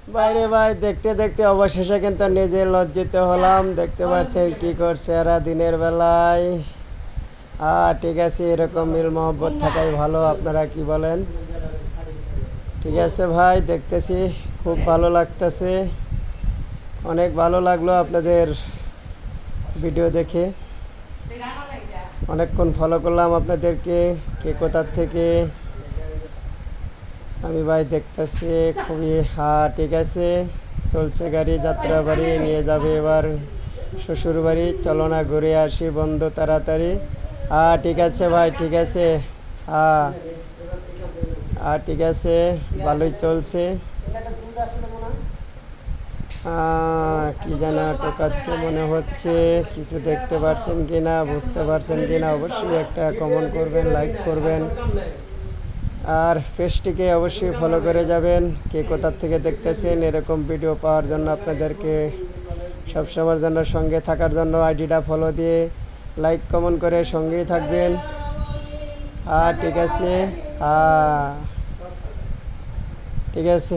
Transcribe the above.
বাইরে ভাই দেখতে দেখতে অবশেষে কিন্তু নিজে লজ্জিত হলাম। দেখতে পাচ্ছেন কি করছে এরা দিনের বেলায়। ঠিক আছে, এরকম মিল মহব্বত থাকাই ভালো। আপনারা কি বলেন? ঠিক আছে ভাই, দেখতেছি খুব ভালো লাগতেছে। অনেক ভালো লাগলো আপনাদের ভিডিও দেখে। অনেকক্ষণ ফলো করলাম আপনাদেরকে, কে কোথার থেকে। আমি ভাই দেখতেছি খুবই। ঠিক আছে, চলছে গাড়ি, যাত্রা বাড়ি নিয়ে যাবে এবার শ্বশুর বাড়ি। চলো না ঘুরে আসি বন্ধু তাড়াতাড়ি। ঠিক আছে ভাই, ঠিক আছে। হ্যাঁ, ঠিক আছে, ভালোই চলছে। কি যেন টোকাচ্ছে মনে হচ্ছে। কিছু দেখতে পারছেন কি না, বুঝতে পারছেন কি না, অবশ্যই একটা কমেন্ট করবেন, লাইক করবেন। আর পেজটিকে অবশ্যই ফলো করে যাবেন। কে কোথার থেকে দেখতেছেন, এরকম ভিডিও পাওয়ার জন্য আপনাদেরকে সবসময়ের জন্য সঙ্গে থাকার জন্য আইডিটা ফলো দিয়ে লাইক কমেন্ট করে সঙ্গেই থাকবেন। ঠিক আছে। ঠিক আছে।